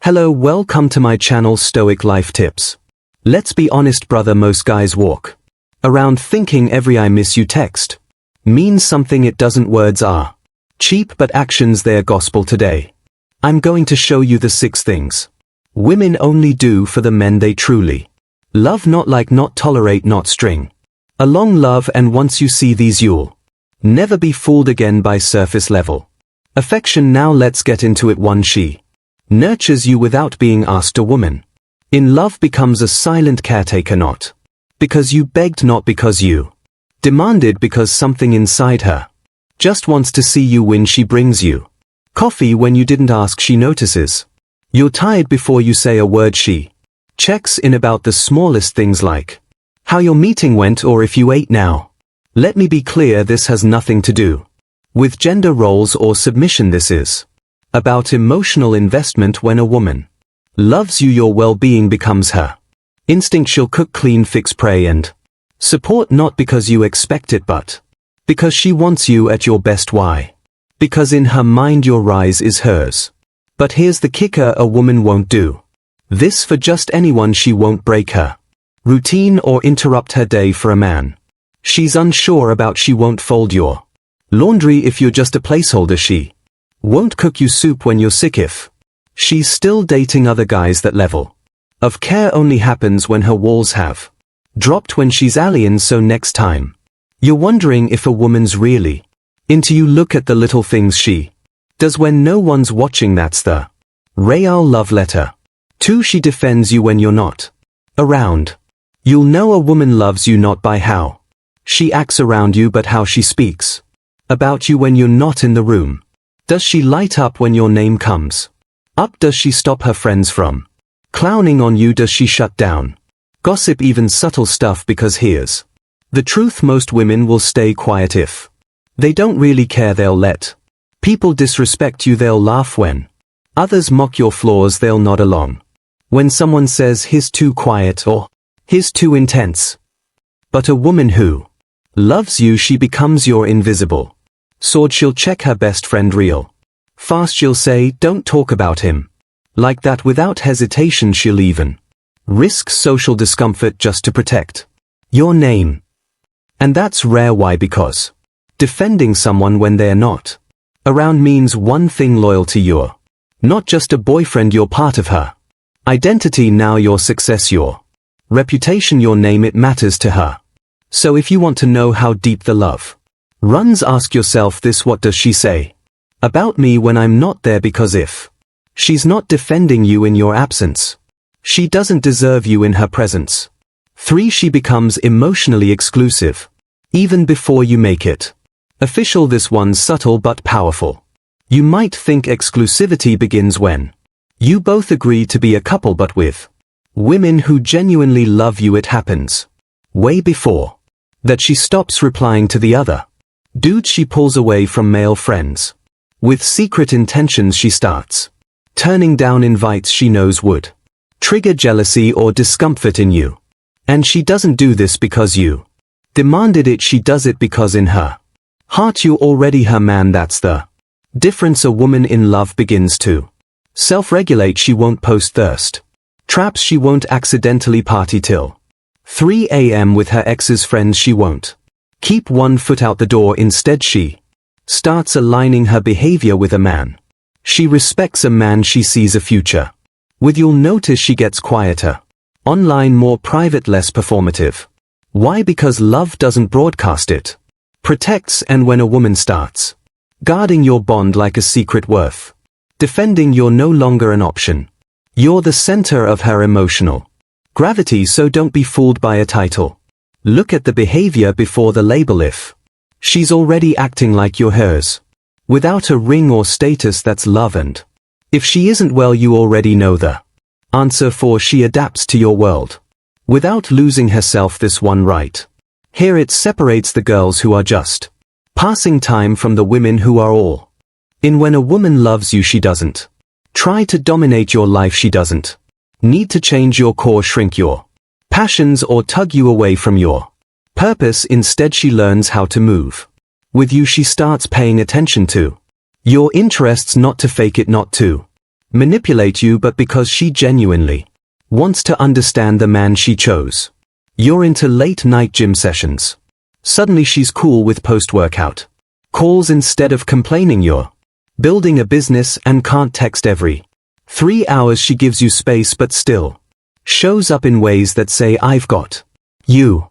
Hello, welcome to my channel Stoic Life Tips. Let's be honest brother, most guys walk around thinking every "I miss you" text means something it doesn't. Words are cheap but actions they're gospel today. I'm going to show you the 6 things women only do for the men they truly love, not like, not tolerate, not string along love, and once you see these you'll never be fooled again by surface level affection. Now let's get into it. 1. She nurtures you without being asked. A woman in love becomes a silent caretaker, not because you begged, not because you demanded, because something inside her just wants to see you win. She brings you coffee when you didn't ask. She notices you're tired before you say a word. She checks in about the smallest things, like how your meeting went or if you ate. Now, let me be clear, this has nothing to do with gender roles or submission. This is about emotional investment. When a woman loves you, your well-being becomes her instinct. She'll cook, clean, fix, pray, and support, not because you expect it, but because she wants you at your best. Why? Because in her mind your rise is hers. But here's the kicker, a woman won't do this for just anyone. She won't break her routine or interrupt her day for a man she's unsure about. She won't fold your laundry if you're just a placeholder. She won't cook you soup when you're sick if she's still dating other guys. That level of care only happens when her walls have dropped, when she's alien. So next time you're wondering if a woman's really into you, look at the little things she does when no one's watching. That's the real love letter. 2. She defends you when you're not around. You'll know a woman loves you not by how she acts around you, but how she speaks about you when you're not in the room. Does she light up when your name comes up? Does she stop her friends from clowning on you? Does she shut down gossip, even subtle stuff? Because here's the truth, most women will stay quiet if they don't really care. They'll let people disrespect you. They'll laugh when others mock your flaws. They'll nod along when someone says he's too quiet or he's too intense. But a woman who loves you, she becomes your invisible sword. She'll check her best friend real fast. She'll say, don't talk about him like that, without hesitation. She'll even risk social discomfort just to protect your name. And that's rare. Why? Because defending someone when they're not around means one thing: loyalty. You're not just a boyfriend, you're part of her identity. Now your success, your reputation, your name, it matters to her. So if you want to know how deep the love runs, ask yourself this: what does she say about me when I'm not there? Because if she's not defending you in your absence, she doesn't deserve you in her presence. 3. She becomes emotionally exclusive even before you make it official. This one's subtle but powerful. You might think exclusivity begins when you both agree to be a couple, but with women who genuinely love you, it happens way before that. She stops replying to the other dudes. She pulls away from male friends with secret intentions. She starts turning down invites she knows would trigger jealousy or discomfort in you. And she doesn't do this because you demanded it. She does it because in her heart you're already her man. That's the difference. A woman in love begins to self-regulate. She won't post thirst traps. She won't accidentally party till 3 a.m. with her ex's friends. She won't keep one foot out the door. Instead, she starts aligning her behavior with a man she respects, a man she sees a future with. You'll notice she gets quieter online, more private, less performative. Why? Because love doesn't broadcast, it protects. And when a woman starts guarding your bond like a secret worth defending, you're no longer an option. You're the center of her emotional gravity. So don't be fooled by a title. Look at the behavior before the label. If she's already acting like you're hers without a ring or status, that's love. And if she isn't, well, you already know the answer, for she adapts to your world without losing herself. This one right here, it separates the girls who are just passing time from the women who are all in. When a woman loves you, she doesn't try to dominate your life. She doesn't need to change your core, shrink your passions, or tug you away from your purpose. Instead, she learns how to move with you. She starts paying attention to your interests, not to fake it, not to manipulate you, but because she genuinely wants to understand the man she chose. You're into late night gym sessions. Suddenly she's cool with post-workout calls instead of complaining. You're building a business and can't text every 3 hours. She gives you space but still shows up in ways that say, I've got you.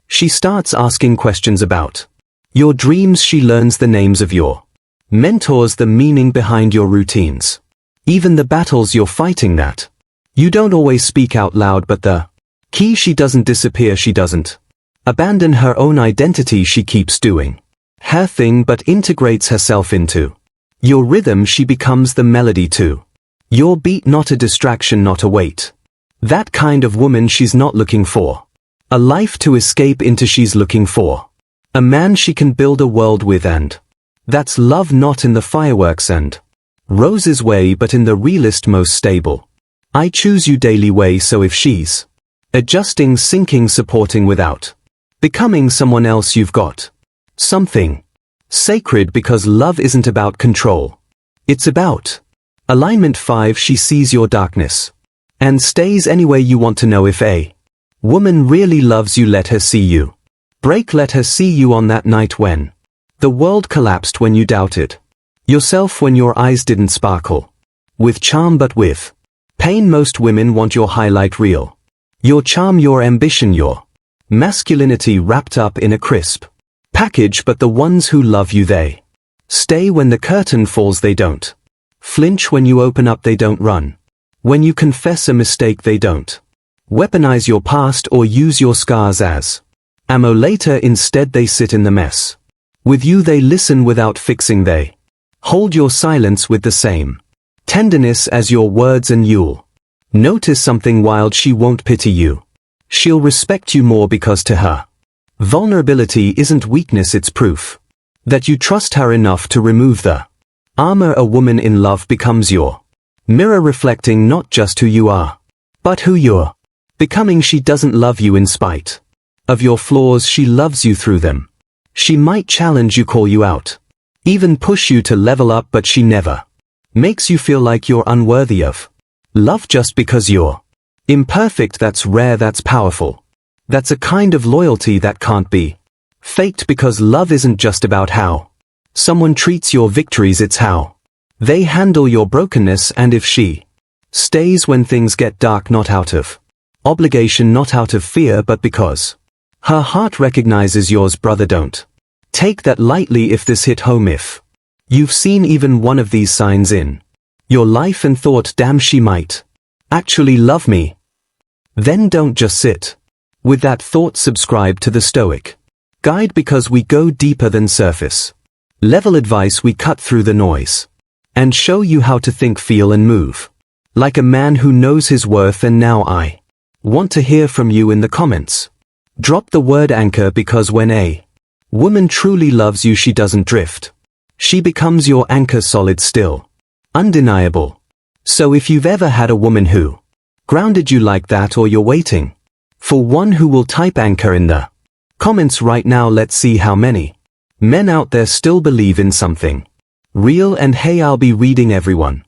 She starts asking questions about your dreams. She learns the names of your mentors, the meaning behind your routines, even the battles you're fighting that you don't always speak out loud. But the key, she doesn't disappear. She doesn't abandon her own identity. She keeps doing her thing but integrates herself into your rhythm. She becomes the melody to your beat, not a distraction, not a weight. That kind of woman. She's not looking for a life to escape into. She's looking for a man she can build a world with, and that's love, not in the fireworks and roses way, but in the realist, most stable, I choose you daily way. So if she's adjusting, sinking, supporting without becoming someone else, you've got something sacred, because love isn't about control. It's about alignment. 5. She sees your darkness and stays anyway. You want to know if a woman really loves you. Let her see you break. Let her see you on that night when the world collapsed, when you doubted yourself, when your eyes didn't sparkle with charm but with pain. Most women want your highlight reel, your charm, your ambition, your masculinity wrapped up in a crisp package. But the ones who love you, they stay when the curtain falls. They don't flinch when you open up. They don't run when you confess a mistake. They don't weaponize your past or use your scars as ammo later. Instead, they sit in the mess with you. They listen without fixing. They hold your silence with the same tenderness as your words, and you'll notice something wild. She won't pity you. She'll respect you more, because to her, vulnerability isn't weakness. It's proof that you trust her enough to remove the armor. A woman in love becomes your mirror, reflecting not just who you are, but who you're becoming. She doesn't love you in spite of your flaws. She loves you through them. She might challenge you, call you out, even push you to level up, but she never makes you feel like you're unworthy of love just because you're imperfect. That's rare. That's powerful. That's a kind of loyalty that can't be faked, because love isn't just about how someone treats your victories. It's how they handle your brokenness. And if she stays when things get dark, not out of obligation, not out of fear, but because her heart recognizes yours. Brother, don't take that lightly. If this hit home, if you've seen even one of these signs in your life and thought, damn, she might actually love me, then don't just sit with that thought. Subscribe to the Stoic Guide, because we go deeper than surface level advice. We cut through the noise and show you how to think, feel, and move like a man who knows his worth. And now I want to hear from you in the comments. Drop the word anchor, because when a woman truly loves you, she doesn't drift. She becomes your anchor, solid, still, undeniable. So if you've ever had a woman who grounded you like that, or you're waiting for one who will, type anchor in the comments right now. Let's see how many men out there still believe in something real. And hey, I'll be reading everyone.